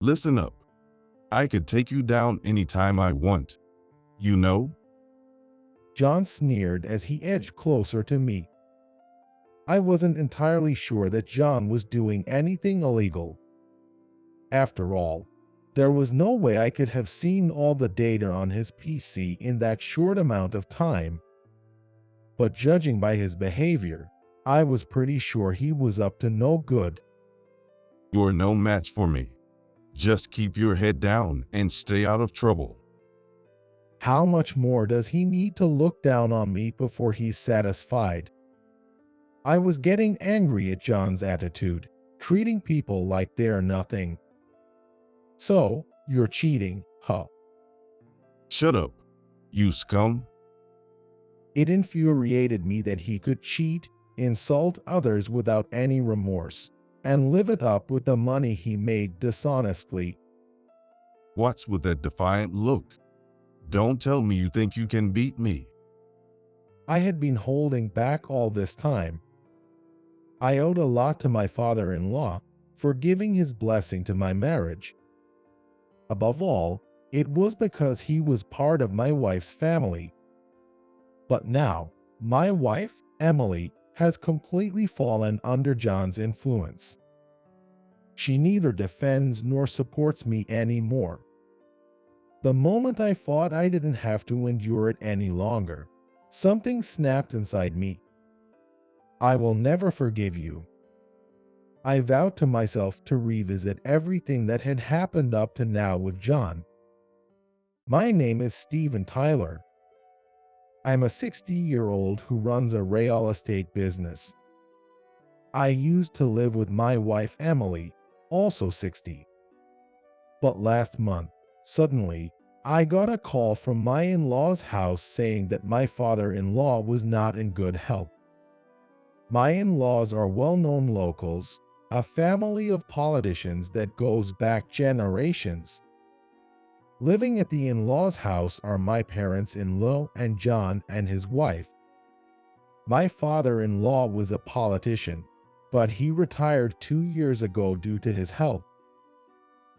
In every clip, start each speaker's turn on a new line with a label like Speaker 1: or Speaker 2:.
Speaker 1: Listen up. I could take you down anytime I want. You know?
Speaker 2: John sneered as he edged closer to me. I wasn't entirely sure that John was doing anything illegal. After all, there was no way I could have seen all the data on his PC in that short amount of time. But judging by his behavior, I was pretty sure he was up to no good.
Speaker 1: You're no match for me. Just keep your head down and stay out of trouble.
Speaker 2: How much more does he need to look down on me before he's satisfied? I was getting angry at John's attitude, treating people like they're nothing. So, you're cheating, huh?
Speaker 1: Shut up, you scum.
Speaker 2: It infuriated me that he could cheat, insult others without any remorse, and live it up with the money he made dishonestly.
Speaker 1: What's with that defiant look? Don't tell me you think you can beat me.
Speaker 2: I had been holding back all this time. I owed a lot to my father-in-law for giving his blessing to my marriage. Above all, it was because he was part of my wife's family. But now, my wife, Emily, has completely fallen under John's influence. She neither defends nor supports me anymore. The moment I thought I didn't have to endure it any longer, something snapped inside me. I will never forgive you. I vowed to myself to revisit everything that had happened up to now with John. My name is Steven Tyler. I'm a 60-year-old who runs a real estate business. I used to live with my wife Emily, also 60. But last month, suddenly, I got a call from my in-laws' house saying that my father-in-law was not in good health. My in-laws are well-known locals, a family of politicians that goes back generations. Living at the in-laws' house are my parents-in-law and John and his wife. My father-in-law was a politician, but he retired 2 years ago due to his health.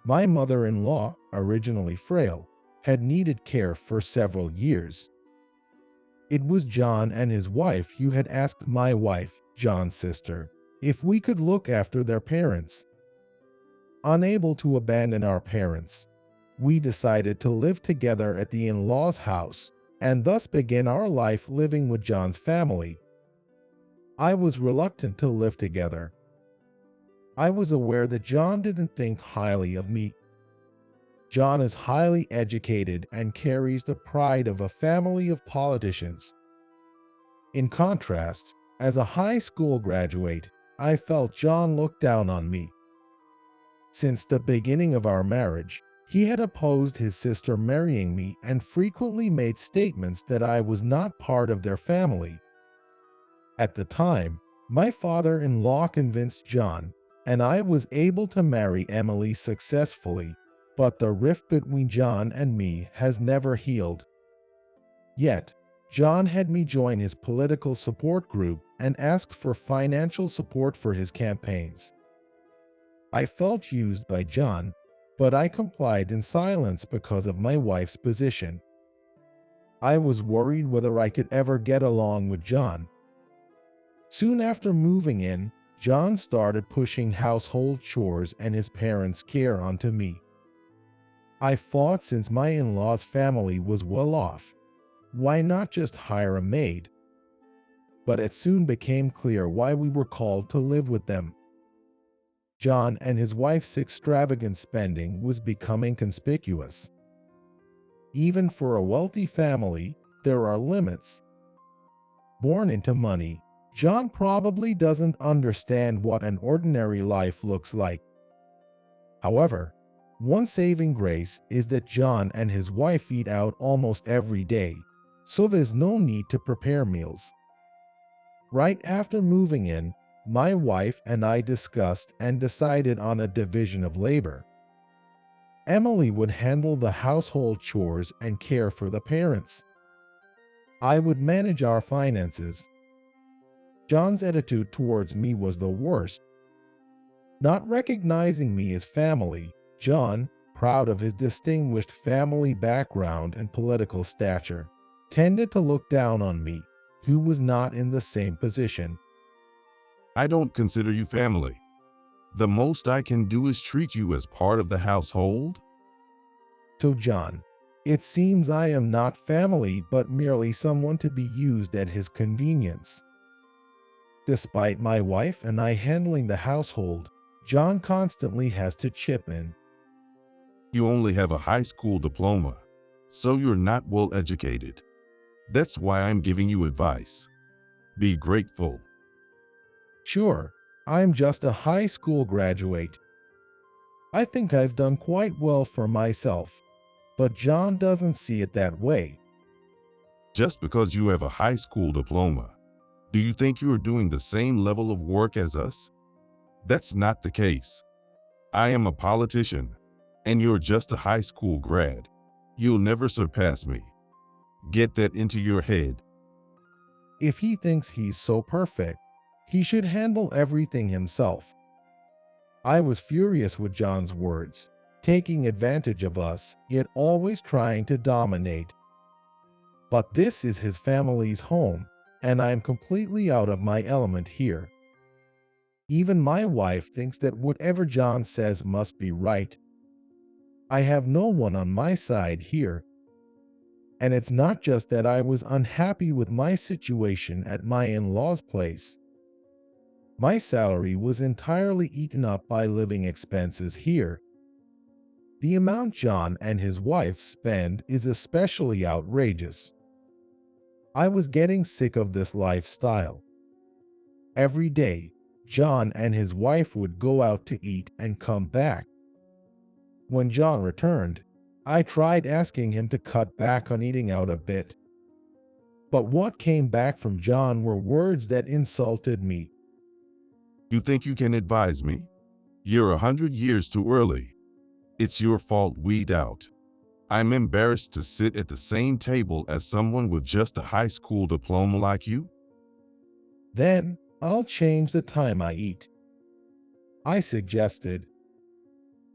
Speaker 2: My mother-in-law, originally frail, had needed care for several years. It was John and his wife who had asked my wife, John's sister, if we could look after their parents. Unable to abandon our parents, we decided to live together at the in-laws' house and thus begin our life living with John's family. I was reluctant to live together. I was aware that John didn't think highly of me. John is highly educated and carries the pride of a family of politicians. In contrast, as a high school graduate, I felt John looked down on me. Since the beginning of our marriage, he had opposed his sister marrying me and frequently made statements that I was not part of their family. At the time, my father-in-law convinced John, and I was able to marry Emily successfully, but the rift between John and me has never healed. Yet, John had me join his political support group and asked for financial support for his campaigns. I felt used by John, but I complied in silence because of my wife's position. I was worried whether I could ever get along with John. Soon after moving in, John started pushing household chores and his parents' care onto me. I thought since my in-laws' family was well off, why not just hire a maid? But it soon became clear why we were called to live with them. John and his wife's extravagant spending was becoming conspicuous. Even for a wealthy family, there are limits. Born into money, John probably doesn't understand what an ordinary life looks like. However, one saving grace is that John and his wife eat out almost every day, so there's no need to prepare meals. Right after moving in, my wife and I discussed and decided on a division of labor. Emily would handle the household chores and care for the parents. I would manage our finances. John's attitude towards me was the worst. Not recognizing me as family, John, proud of his distinguished family background and political stature, tended to look down on me, who was not in the same position.
Speaker 1: I don't consider you family. The most I can do is treat you as part of the household.
Speaker 2: To John, it seems I am not family but merely someone to be used at his convenience. Despite my wife and I handling the household, John constantly has to chip in.
Speaker 1: You only have a high school diploma, so you're not well educated. That's why I'm giving you advice. Be grateful.
Speaker 2: Sure, I'm just a high school graduate. I think I've done quite well for myself, but John doesn't see it that way.
Speaker 1: Just because you have a high school diploma, do you think you are doing the same level of work as us? That's not the case. I am a politician, and you're just a high school grad. You'll never surpass me. Get that into your head.
Speaker 2: If he thinks he's so perfect, he should handle everything himself. I was furious with John's words, taking advantage of us, yet always trying to dominate. But this is his family's home, and I am completely out of my element here. Even my wife thinks that whatever John says must be right. I have no one on my side here. And it's not just that I was unhappy with my situation at my in-laws' place. My salary was entirely eaten up by living expenses here. The amount John and his wife spend is especially outrageous. I was getting sick of this lifestyle. Every day, John and his wife would go out to eat and come back. When John returned, I tried asking him to cut back on eating out a bit. But what came back from John were words that insulted me.
Speaker 1: You think you can advise me? You're 100 years too early. It's your fault. Weed out. I'm embarrassed to sit at the same table as someone with just a high school diploma like you.
Speaker 2: Then, I'll change the time I eat, I suggested.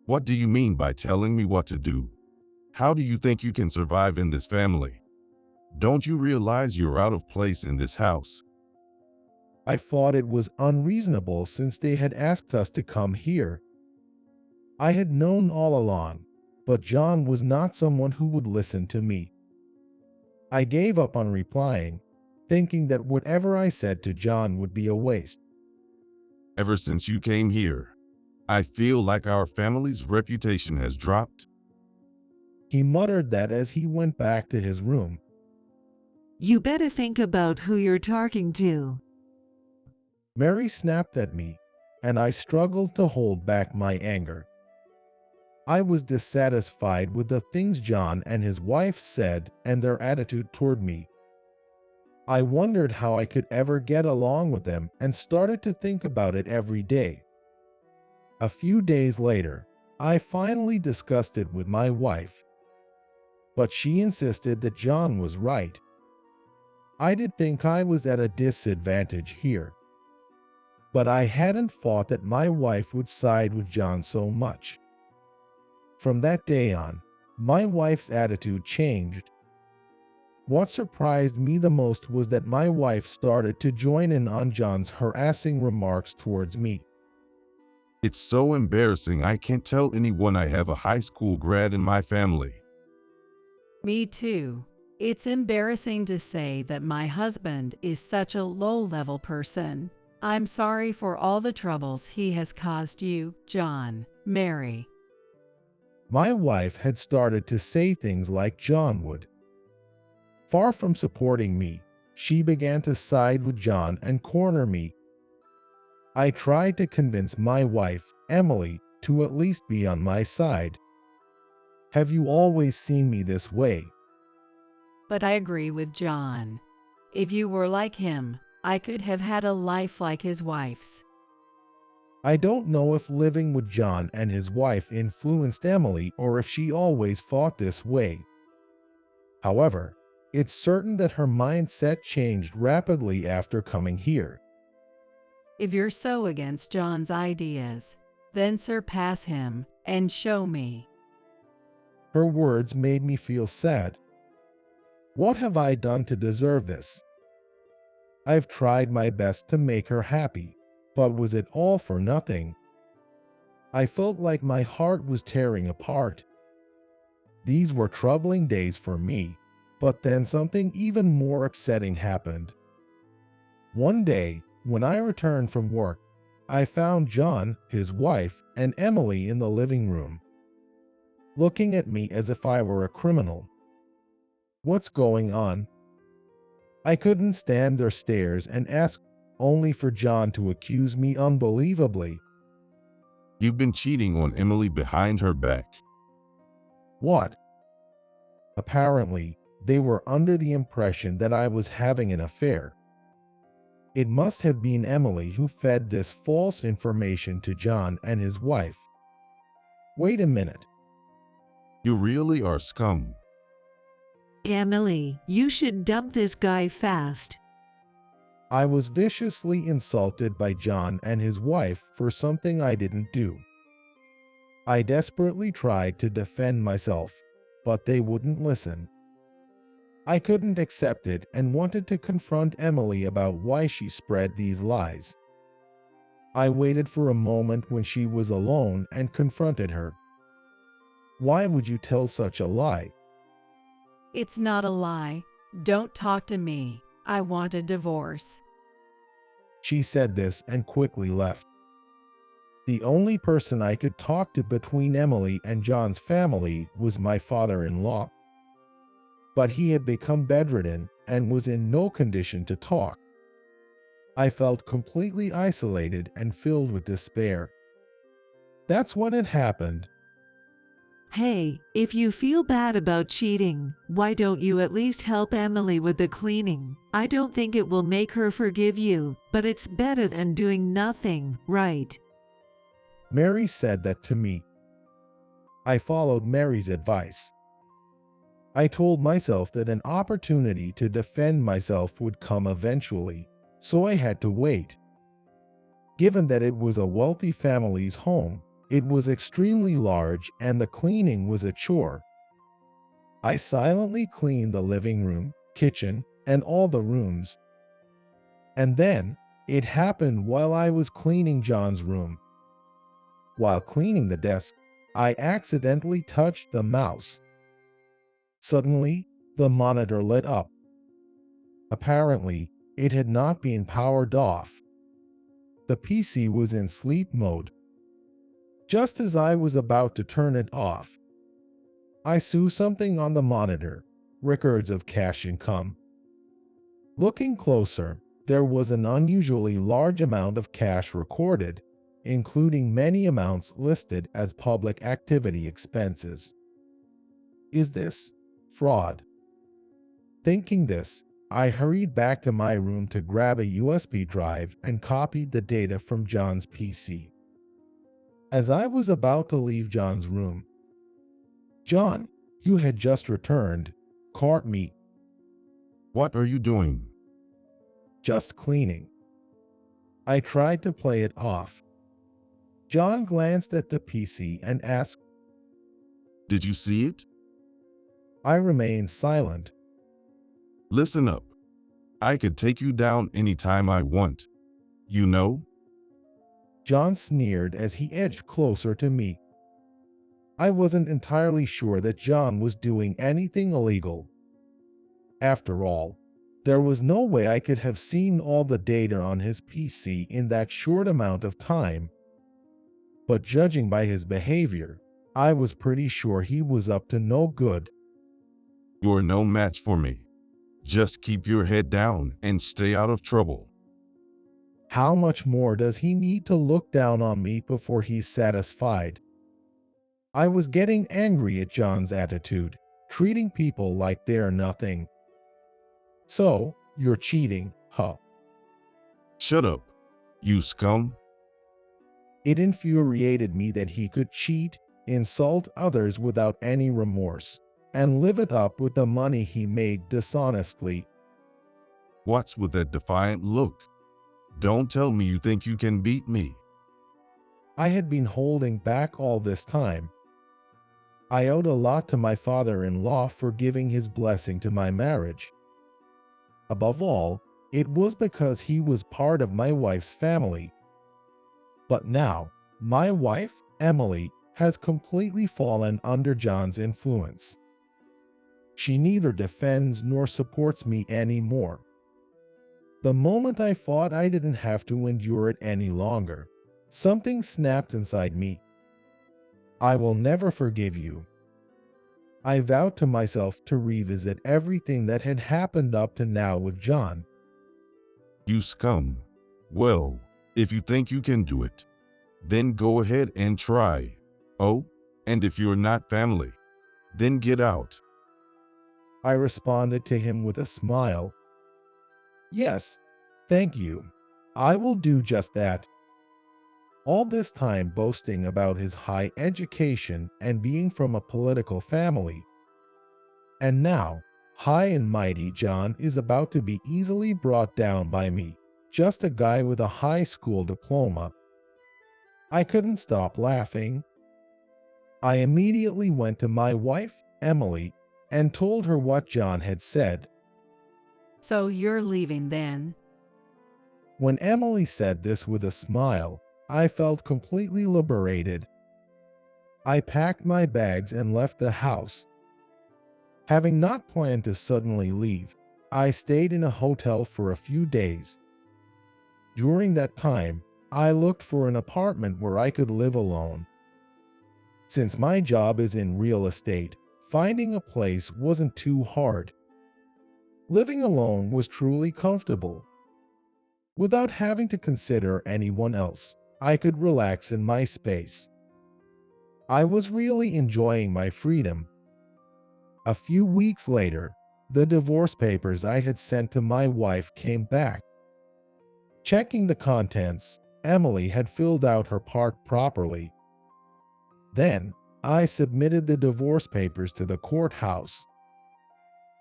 Speaker 1: What do you mean by telling me what to do? How do you think you can survive in this family? Don't you realize you're out of place in this house?
Speaker 2: I thought it was unreasonable since they had asked us to come here. I had known all along, but John was not someone who would listen to me. I gave up on replying, thinking that whatever I said to John would be a waste.
Speaker 1: Ever since you came here, I feel like our family's reputation has dropped.
Speaker 2: He muttered that as he went back to his room.
Speaker 3: You better think about who you're talking to.
Speaker 2: Mary snapped at me, and I struggled to hold back my anger. I was dissatisfied with the things John and his wife said and their attitude toward me. I wondered how I could ever get along with them and started to think about it every day. A few days later, I finally discussed it with my wife. But she insisted that John was right. I did think I was at a disadvantage here. But I hadn't thought that my wife would side with John so much. From that day on, my wife's attitude changed. What surprised me the most was that my wife started to join in on John's harassing remarks towards me.
Speaker 1: It's so embarrassing I can't tell anyone I have a high school grad in my family.
Speaker 3: Me too. It's embarrassing to say that my husband is such a low-level person. I'm sorry for all the troubles he has caused you, John, Mary.
Speaker 2: My wife had started to say things like John would. Far from supporting me, she began to side with John and corner me. I tried to convince my wife, Emily, to at least be on my side. Have you always seen me this way?
Speaker 3: But I agree with John. If you were like him, I could have had a life like his wife's.
Speaker 2: I don't know if living with John and his wife influenced Emily or if she always thought this way. However, it's certain that her mindset changed rapidly after coming here.
Speaker 3: If you're so against John's ideas, then surpass him and show me.
Speaker 2: Her words made me feel sad. What have I done to deserve this? I've tried my best to make her happy, but was it all for nothing? I felt like my heart was tearing apart. These were troubling days for me, but then something even more upsetting happened. One day, when I returned from work, I found John, his wife, and Emily in the living room, looking at me as if I were a criminal. What's going on? I couldn't stand their stares and asked, only for John to accuse me unbelievably.
Speaker 1: You've been cheating on Emily behind her back.
Speaker 2: What? Apparently, they were under the impression that I was having an affair. It must have been Emily who fed this false information to John and his wife. Wait a minute.
Speaker 1: You really are scum.
Speaker 4: Emily, you should dump this guy fast.
Speaker 2: I was viciously insulted by John and his wife for something I didn't do. I desperately tried to defend myself, but they wouldn't listen. I couldn't accept it and wanted to confront Emily about why she spread these lies. I waited for a moment when she was alone and confronted her. Why would you tell such a lie?
Speaker 3: It's not a lie. Don't talk to me. I want a divorce.
Speaker 2: She said this and quickly left. The only person I could talk to between Emily and John's family was my father-in-law. But he had become bedridden and was in no condition to talk. I felt completely isolated and filled with despair. That's when it happened.
Speaker 4: Hey, if you feel bad about cheating, why don't you at least help Emily with the cleaning? I don't think it will make her forgive you, but it's better than doing nothing, right?
Speaker 2: Mary said that to me. I followed Mary's advice. I told myself that an opportunity to defend myself would come eventually, so I had to wait. Given that it was a wealthy family's home, it was extremely large and the cleaning was a chore. I silently cleaned the living room, kitchen, and all the rooms. And then, it happened while I was cleaning John's room. While cleaning the desk, I accidentally touched the mouse. Suddenly, the monitor lit up. Apparently, it had not been powered off. The PC was in sleep mode. Just as I was about to turn it off, I saw something on the monitor, records of cash income. Looking closer, there was an unusually large amount of cash recorded, including many amounts listed as public activity expenses. Is this fraud? Thinking this, I hurried back to my room to grab a USB drive and copied the data from John's PC. As I was about to leave John's room, John, who had just returned, caught me.
Speaker 1: What are you doing?
Speaker 2: Just cleaning. I tried to play it off. John glanced at the PC and asked,
Speaker 1: Did you see it?
Speaker 2: I remained silent.
Speaker 1: Listen up. I could take you down anytime I want. You know?
Speaker 2: John sneered as he edged closer to me. I wasn't entirely sure that John was doing anything illegal. After all, there was no way I could have seen all the data on his PC in that short amount of time. But judging by his behavior, I was pretty sure he was up to no good.
Speaker 1: You're no match for me. Just keep your head down and stay out of trouble.
Speaker 2: How much more does he need to look down on me before he's satisfied? I was getting angry at John's attitude, treating people like they're nothing. So, you're cheating, huh?
Speaker 1: Shut up, you scum.
Speaker 2: It infuriated me that he could cheat, insult others without any remorse, and live it up with the money he made dishonestly.
Speaker 1: What's with that defiant look? Don't tell me you think you can beat me.
Speaker 2: I had been holding back all this time. I owed a lot to my father-in-law for giving his blessing to my marriage. Above all, it was because he was part of my wife's family. But now, my wife, Emily, has completely fallen under John's influence. She neither defends nor supports me anymore. The moment I thought I didn't have to endure it any longer, something snapped inside me. I will never forgive you. I vowed to myself to revisit everything that had happened up to now with John.
Speaker 1: You scum. Well, if you think you can do it, then go ahead and try. Oh, and if you're not family, then get out.
Speaker 2: I responded to him with a smile. Yes, thank you. I will do just that. All this time boasting about his high education and being from a political family. And now, high and mighty John is about to be easily brought down by me, just a guy with a high school diploma. I couldn't stop laughing. I immediately went to my wife, Emily, and told her what John had said.
Speaker 3: So you're leaving then?
Speaker 2: When Emily said this with a smile, I felt completely liberated. I packed my bags and left the house. Having not planned to suddenly leave, I stayed in a hotel for a few days. During that time, I looked for an apartment where I could live alone. Since my job is in real estate, finding a place wasn't too hard. Living alone was truly comfortable. Without having to consider anyone else, I could relax in my space. I was really enjoying my freedom. A few weeks later, the divorce papers I had sent to my wife came back. Checking the contents, Emily had filled out her part properly. Then, I submitted the divorce papers to the courthouse.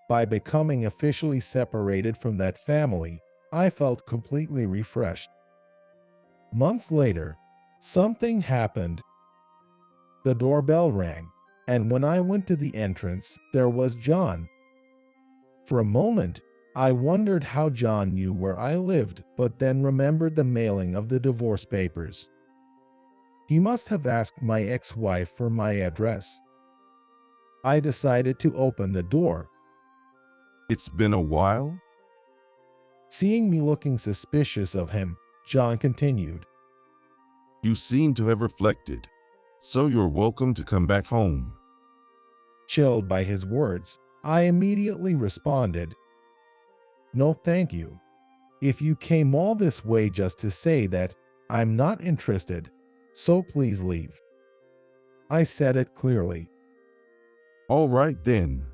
Speaker 2: By becoming officially separated from that family, I felt completely refreshed. Months later, something happened. The doorbell rang, and when I went to the entrance, there was John. For a moment, I wondered how John knew where I lived, but then remembered the mailing of the divorce papers. He must have asked my ex-wife for my address. I decided to open the door.
Speaker 1: It's been a while?
Speaker 2: Seeing me looking suspicious of him, John continued.
Speaker 1: You seem to have reflected, so you're welcome to come back home.
Speaker 2: Chilled by his words, I immediately responded, "No, thank you. If you came all this way just to say that, I'm not interested, so please leave." I said it clearly.
Speaker 1: All right then.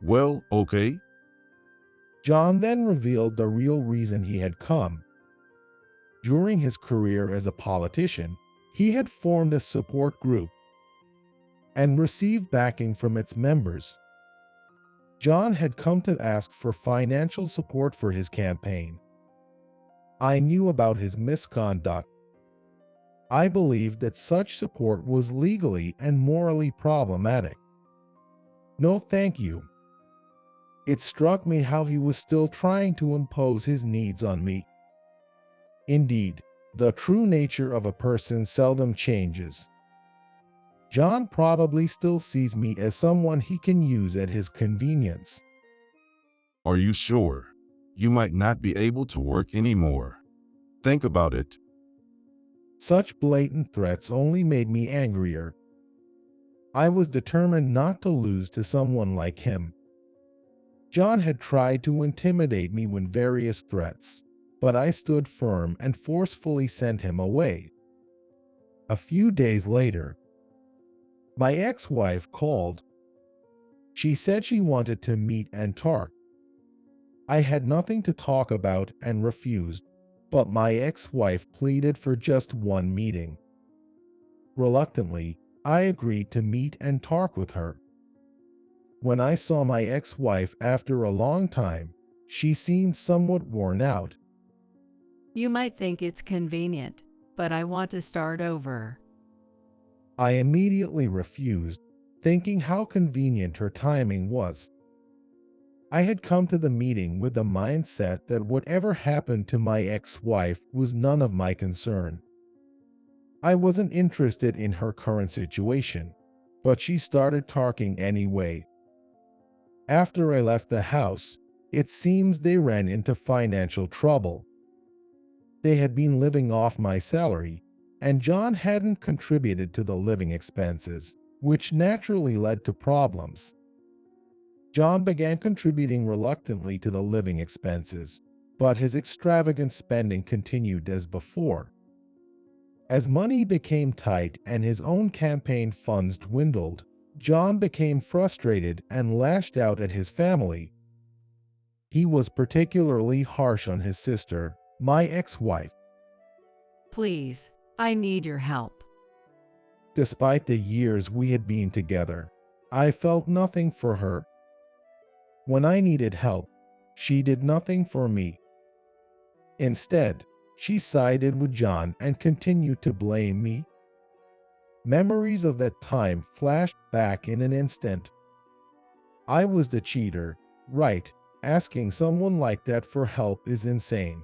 Speaker 1: Well, okay.
Speaker 2: John then revealed the real reason he had come. During his career as a politician, he had formed a support group and received backing from its members. John had come to ask for financial support for his campaign. I knew about his misconduct. I believed that such support was legally and morally problematic. No, thank you. It struck me how he was still trying to impose his needs on me. Indeed, the true nature of a person seldom changes. John probably still sees me as someone he can use at his convenience.
Speaker 1: Are you sure? You might not be able to work anymore. Think about it.
Speaker 2: Such blatant threats only made me angrier. I was determined not to lose to someone like him. John had tried to intimidate me with various threats, but I stood firm and forcefully sent him away. A few days later, my ex-wife called. She said she wanted to meet and talk. I had nothing to talk about and refused, but my ex-wife pleaded for just one meeting. Reluctantly, I agreed to meet and talk with her. When I saw my ex-wife after a long time, she seemed somewhat worn out.
Speaker 3: You might think it's convenient, but I want to start over.
Speaker 2: I immediately refused, thinking how convenient her timing was. I had come to the meeting with the mindset that whatever happened to my ex-wife was none of my concern. I wasn't interested in her current situation, but she started talking anyway. After I left the house, it seems they ran into financial trouble. They had been living off my salary, and John hadn't contributed to the living expenses, which naturally led to problems. John began contributing reluctantly to the living expenses, but his extravagant spending continued as before. As money became tight and his own campaign funds dwindled, John became frustrated and lashed out at his family. He was particularly harsh on his sister, my ex-wife.
Speaker 3: Please, I need your help.
Speaker 2: Despite the years we had been together, I felt nothing for her. When I needed help, she did nothing for me. Instead, she sided with John and continued to blame me. Memories of that time flashed back in an instant. I was the cheater, right? Asking someone like that for help is insane.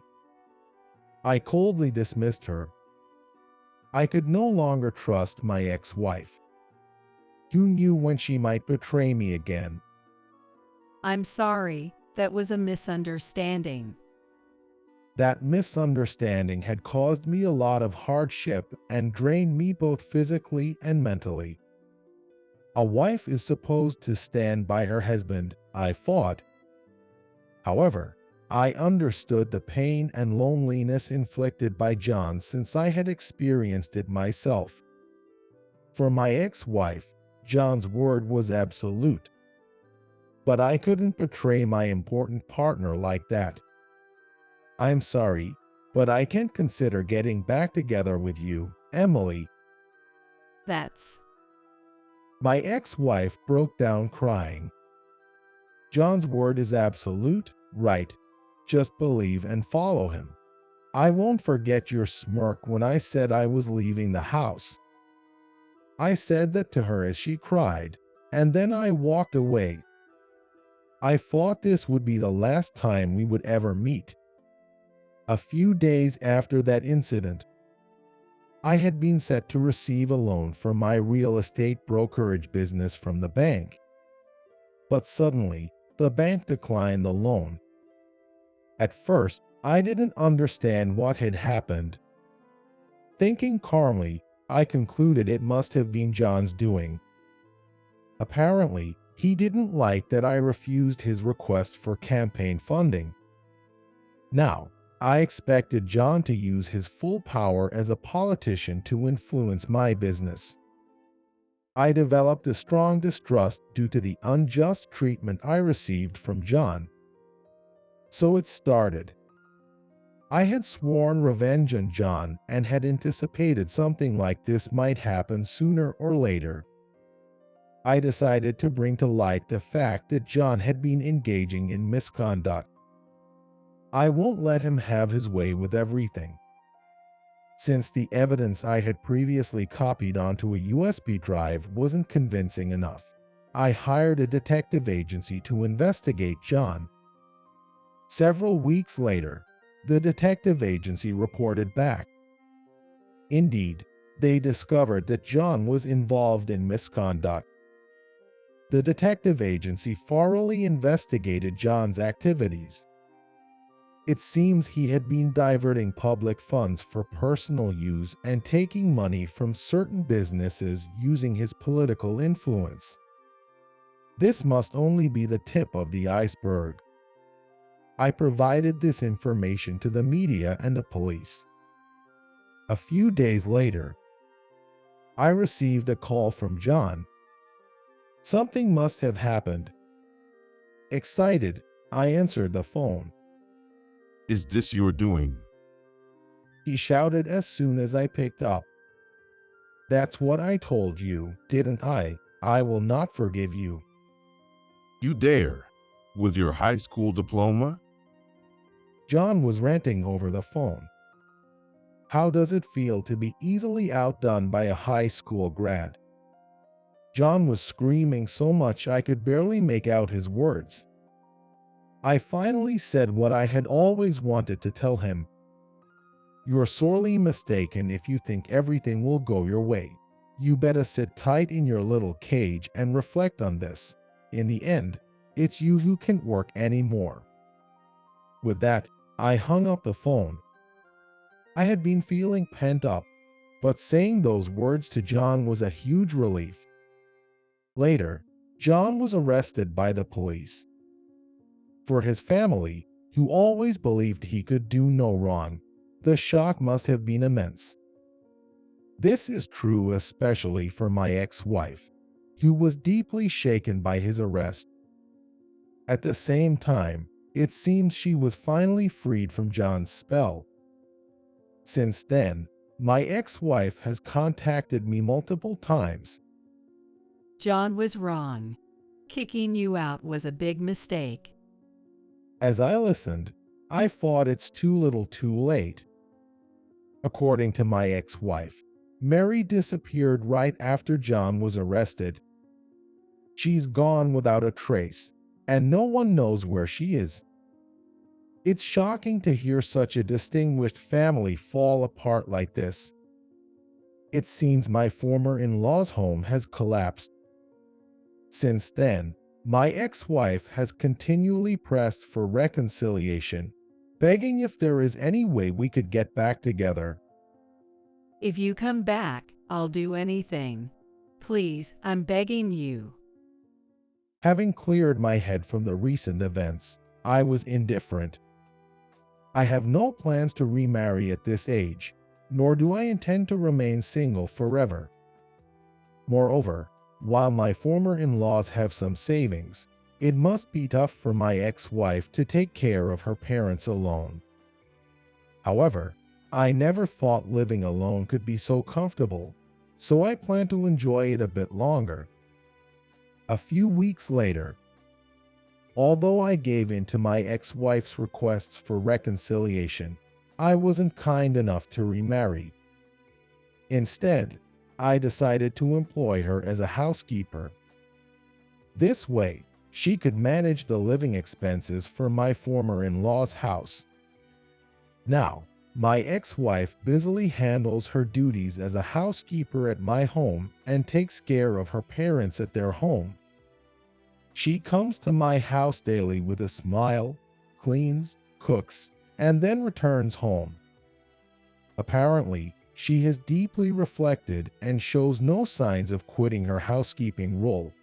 Speaker 2: I coldly dismissed her. I could no longer trust my ex-wife. Who knew when she might betray me again?
Speaker 3: I'm sorry, that was a misunderstanding.
Speaker 2: That misunderstanding had caused me a lot of hardship and drained me both physically and mentally. A wife is supposed to stand by her husband, I thought. However, I understood the pain and loneliness inflicted by John since I had experienced it myself. For my ex-wife, John's word was absolute. But I couldn't betray my important partner like that. I'm sorry, but I can't consider getting back together with you, Emily.
Speaker 3: That's...
Speaker 2: My ex-wife broke down crying. John's word is absolute, right? Just believe and follow him. I won't forget your smirk when I said I was leaving the house. I said that to her as she cried, and then I walked away. I thought this would be the last time we would ever meet. A few days after that incident, I had been set to receive a loan for my real estate brokerage business from the bank. But suddenly, the bank declined the loan. At first, I didn't understand what had happened. Thinking calmly, I concluded it must have been John's doing. Apparently, he didn't like that I refused his request for campaign funding. Now, I expected John to use his full power as a politician to influence my business. I developed a strong distrust due to the unjust treatment I received from John. So it started. I had sworn revenge on John and had anticipated something like this might happen sooner or later. I decided to bring to light the fact that John had been engaging in misconduct. I won't let him have his way with everything. Since the evidence I had previously copied onto a USB drive wasn't convincing enough, I hired a detective agency to investigate John. Several weeks later, the detective agency reported back. Indeed, they discovered that John was involved in misconduct. The detective agency thoroughly investigated John's activities. It seems he had been diverting public funds for personal use and taking money from certain businesses using his political influence. This must only be the tip of the iceberg. I provided this information to the media and the police. A few days later, I received a call from John. Something must have happened. Excited, I answered the phone.
Speaker 1: Is this your doing?
Speaker 2: He shouted as soon as I picked up. That's what I told you, didn't I? I will not forgive you.
Speaker 1: You dare? With your high school diploma?
Speaker 2: John was ranting over the phone. How does it feel to be easily outdone by a high school grad? John was screaming so much I could barely make out his words. I finally said what I had always wanted to tell him. You're sorely mistaken if you think everything will go your way. You better sit tight in your little cage and reflect on this. In the end, it's you who can't work anymore. With that, I hung up the phone. I had been feeling pent up, but saying those words to John was a huge relief. Later, John was arrested by the police. For his family, who always believed he could do no wrong, the shock must have been immense. This is true especially for my ex-wife, who was deeply shaken by his arrest. At the same time, it seems she was finally freed from John's spell. Since then, my ex-wife has contacted me multiple times.
Speaker 3: John was wrong. Kicking you out was a big mistake.
Speaker 2: As I listened, I thought it's too little too late. According to my ex-wife, Mary disappeared right after John was arrested. She's gone without a trace, and no one knows where she is. It's shocking to hear such a distinguished family fall apart like this. It seems my former in-law's home has collapsed. Since then, my ex-wife has continually pressed for reconciliation, begging if there is any way we could get back together.
Speaker 3: If you come back, I'll do anything. Please, I'm begging you.
Speaker 2: Having cleared my head from the recent events, I was indifferent. I have no plans to remarry at this age, nor do I intend to remain single forever. Moreover, while my former in-laws have some savings, it must be tough for my ex-wife to take care of her parents alone. However, I never thought living alone could be so comfortable, so I plan to enjoy it a bit longer. A few weeks later, although I gave in to my ex-wife's requests for reconciliation, I wasn't kind enough to remarry. Instead, I decided to employ her as a housekeeper. This way, she could manage the living expenses for my former in-law's house. Now, my ex-wife busily handles her duties as a housekeeper at my home and takes care of her parents at their home. She comes to my house daily with a smile, cleans, cooks, and then returns home. Apparently, she has deeply reflected and shows no signs of quitting her housekeeping role.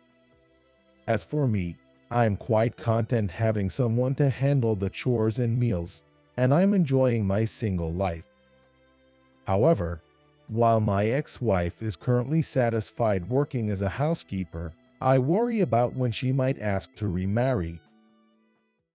Speaker 2: As for me, I'm quite content having someone to handle the chores and meals, and I'm enjoying my single life. However, while my ex-wife is currently satisfied working as a housekeeper, I worry about when she might ask to remarry.